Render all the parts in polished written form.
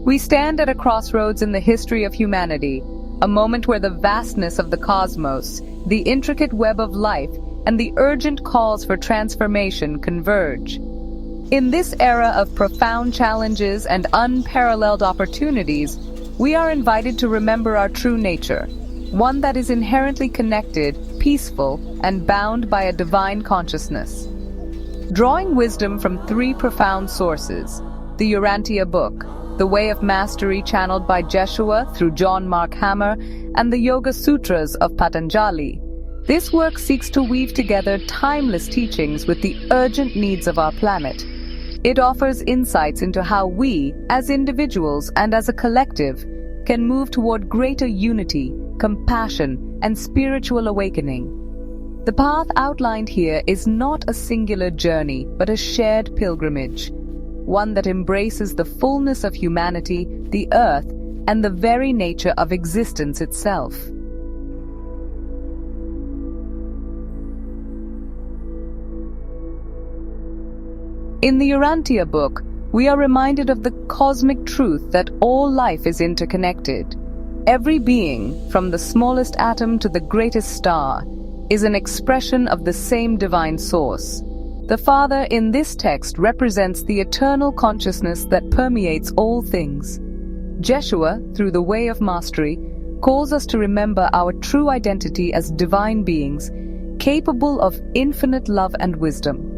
We stand at a crossroads in the history of humanity, a moment where the vastness of the cosmos, the intricate web of life, and the urgent calls for transformation converge. In this era of profound challenges and unparalleled opportunities, we are invited to remember our true nature, one that is inherently connected, peaceful, and bound by a divine consciousness. Drawing wisdom from three profound sources, the Urantia Book, the Way of Mastery channeled by Jeshua through John Mark Hammer, and the Yoga Sutras of Patanjali, this work seeks to weave together timeless teachings with the urgent needs of our planet. It offers insights into how we, as individuals and as a collective, can move toward greater unity, compassion, and spiritual awakening. The path outlined here is not a singular journey, but a shared pilgrimage, one that embraces the fullness of humanity, the earth, and the very nature of existence itself. In the Urantia Book, we are reminded of the cosmic truth that all life is interconnected. Every being, from the smallest atom to the greatest star, is an expression of the same divine source. The Father in this text represents the eternal consciousness that permeates all things. Jeshua, through the Way of Mastery, calls us to remember our true identity as divine beings, capable of infinite love and wisdom.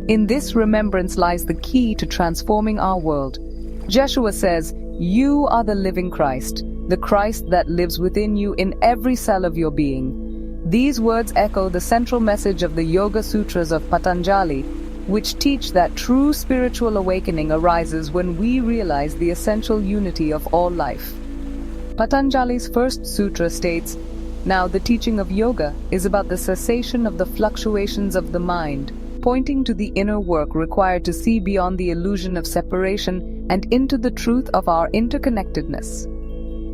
In this remembrance lies the key to transforming our world. Jeshua says, "You are the living Christ, the Christ that lives within you in every cell of your being." These words echo the central message of the Yoga Sutras of Patanjali, which teach that true spiritual awakening arises when we realize the essential unity of all life. Patanjali's first sutra states, "Now the teaching of yoga is about the cessation of the fluctuations of the mind, pointing to the inner work required to see beyond the illusion of separation and into the truth of our interconnectedness."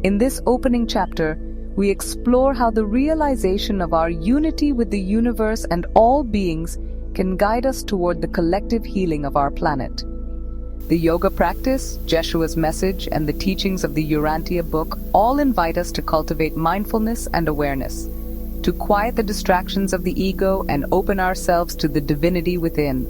In this opening chapter, we explore how the realization of our unity with the universe and all beings can guide us toward the collective healing of our planet. The yoga practice, Jeshua's message, and the teachings of the Urantia Book all invite us to cultivate mindfulness and awareness, to quiet the distractions of the ego and open ourselves to the divinity within.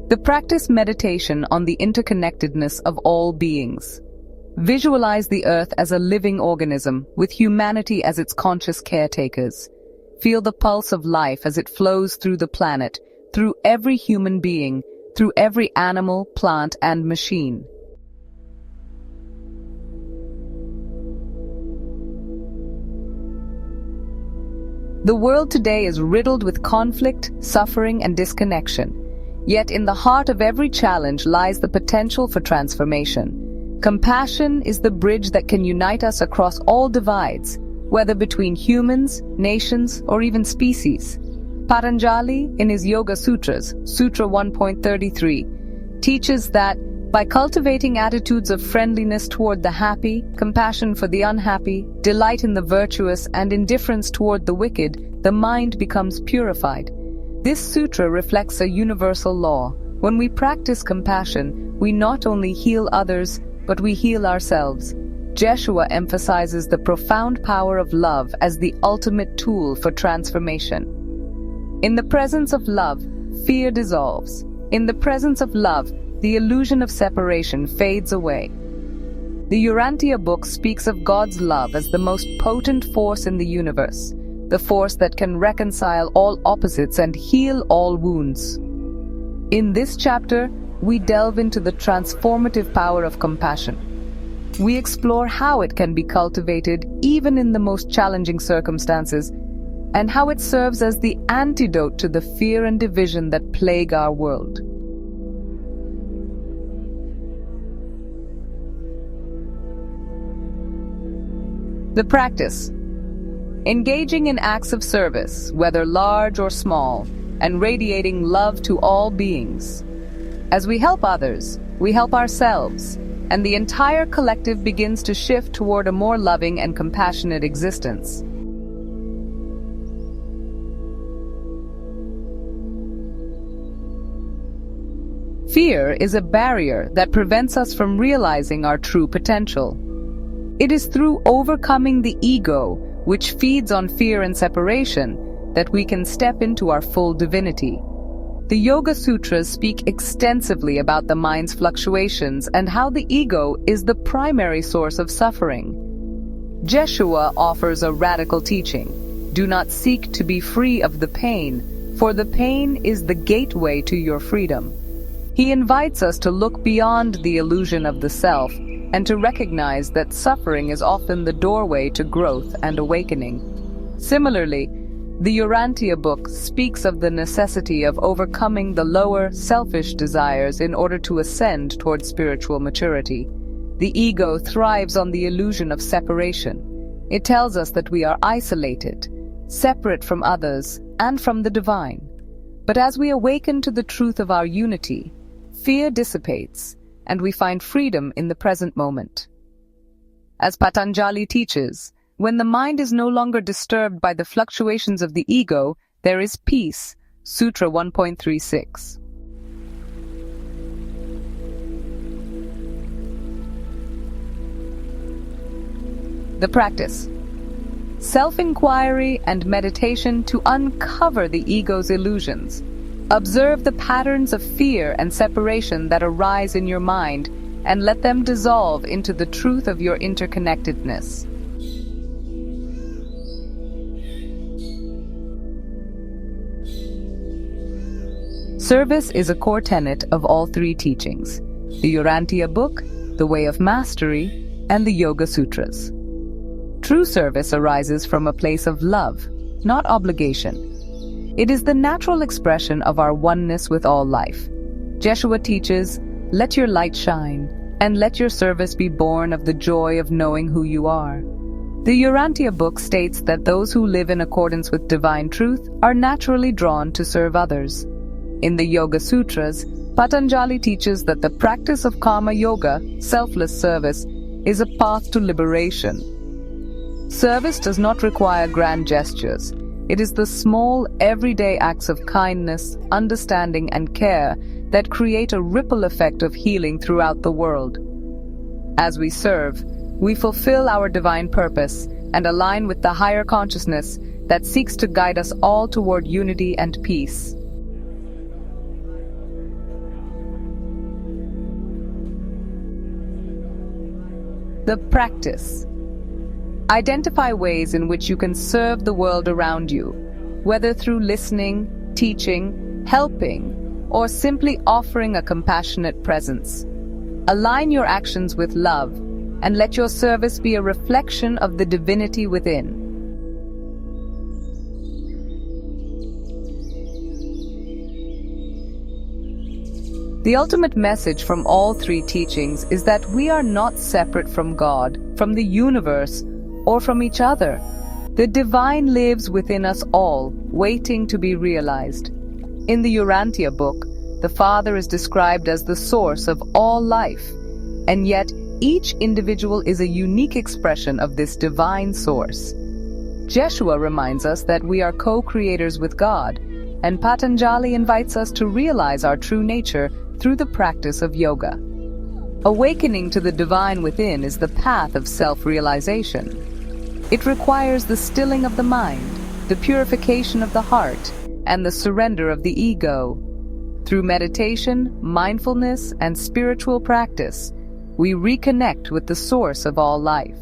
The practice meditation on the interconnectedness of all beings. Visualize the earth as a living organism, with humanity as its conscious caretakers. Feel the pulse of life as it flows through the planet, through every human being, through every animal, plant, and machine. The world today is riddled with conflict, suffering, and disconnection. Yet in the heart of every challenge lies the potential for transformation. Compassion is the bridge that can unite us across all divides, whether between humans, nations, or even species. Patanjali, in his Yoga Sutras, Sutra 1.33, teaches that by cultivating attitudes of friendliness toward the happy, compassion for the unhappy, delight in the virtuous, and indifference toward the wicked, the mind becomes purified. This sutra reflects a universal law. When we practice compassion, we not only heal others, but we heal ourselves. Jeshua emphasizes the profound power of love as the ultimate tool for transformation. In the presence of love, fear dissolves. In the presence of love, the illusion of separation fades away. The Urantia Book speaks of God's love as the most potent force in the universe, the force that can reconcile all opposites and heal all wounds. In this chapter, we delve into the transformative power of compassion. We explore how it can be cultivated even in the most challenging circumstances, and how it serves as the antidote to the fear and division that plague our world. The practice. Engaging in acts of service, whether large or small, and radiating love to all beings. As we help others, we help ourselves, and the entire collective begins to shift toward a more loving and compassionate existence. Fear is a barrier that prevents us from realizing our true potential. It is through overcoming the ego, which feeds on fear and separation, that we can step into our full divinity. The Yoga Sutras speak extensively about the mind's fluctuations and how the ego is the primary source of suffering. Jeshua offers a radical teaching: do not seek to be free of the pain, for the pain is the gateway to your freedom. He invites us to look beyond the illusion of the self and to recognize that suffering is often the doorway to growth and awakening. Similarly, the Urantia Book speaks of the necessity of overcoming the lower, selfish desires in order to ascend toward spiritual maturity. The ego thrives on the illusion of separation. It tells us that we are isolated, separate from others, and from the divine. But as we awaken to the truth of our unity, fear dissipates, and we find freedom in the present moment. As Patanjali teaches, when the mind is no longer disturbed by the fluctuations of the ego, there is peace. Sutra 1.36. The practice. Self-inquiry and meditation to uncover the ego's illusions. Observe the patterns of fear and separation that arise in your mind and let them dissolve into the truth of your interconnectedness. Service is a core tenet of all three teachings: the Urantia Book, the Way of Mastery, and the Yoga Sutras. True service arises from a place of love, not obligation. It is the natural expression of our oneness with all life. Jeshua teaches, "Let your light shine, and let your service be born of the joy of knowing who you are." The Urantia Book states that those who live in accordance with divine truth are naturally drawn to serve others. In the Yoga Sutras, Patanjali teaches that the practice of karma yoga, selfless service, is a path to liberation. Service does not require grand gestures. It is the small, everyday acts of kindness, understanding, and care that create a ripple effect of healing throughout the world. As we serve, we fulfill our divine purpose and align with the higher consciousness that seeks to guide us all toward unity and peace. The practice. Identify ways in which you can serve the world around you, whether through listening, teaching, helping, or simply offering a compassionate presence. Align your actions with love, and let your service be a reflection of the divinity within. The ultimate message from all three teachings is that we are not separate from God, from the universe, or from each other. The divine lives within us all, waiting to be realized. In the Urantia Book, the Father is described as the source of all life, and yet each individual is a unique expression of this divine source. Jeshua reminds us that we are co-creators with God, and Patanjali invites us to realize our true nature through the practice of yoga. Awakening to the divine within is the path of self-realization. It requires the stilling of the mind, the purification of the heart, and the surrender of the ego. Through meditation, mindfulness, and spiritual practice, we reconnect with the source of all life.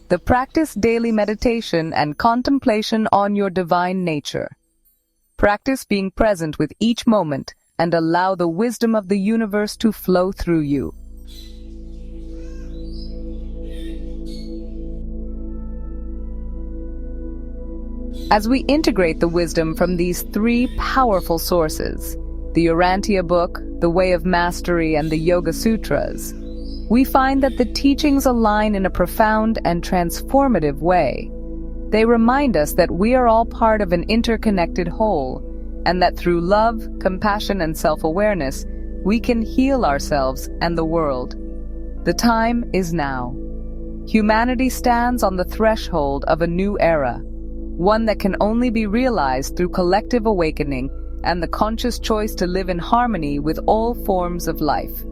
The practice daily meditation and contemplation on your divine nature. Practice being present with each moment and allow the wisdom of the universe to flow through you. As we integrate the wisdom from these three powerful sources, the Urantia Book, the Way of Mastery, and the Yoga Sutras, we find that the teachings align in a profound and transformative way. They remind us that we are all part of an interconnected whole, and that through love, compassion, and self-awareness, we can heal ourselves and the world. The time is now. Humanity stands on the threshold of a new era, one that can only be realized through collective awakening and the conscious choice to live in harmony with all forms of life.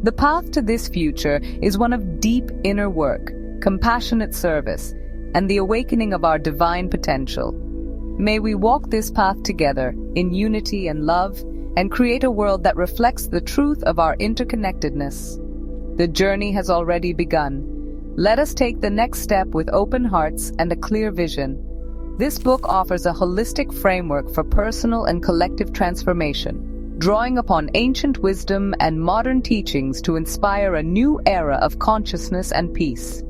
The path to this future is one of deep inner work, compassionate service, and the awakening of our divine potential. May we walk this path together in unity and love and create a world that reflects the truth of our interconnectedness. The journey has already begun. Let us take the next step with open hearts and a clear vision. This book offers a holistic framework for personal and collective transformation, drawing upon ancient wisdom and modern teachings to inspire a new era of consciousness and peace.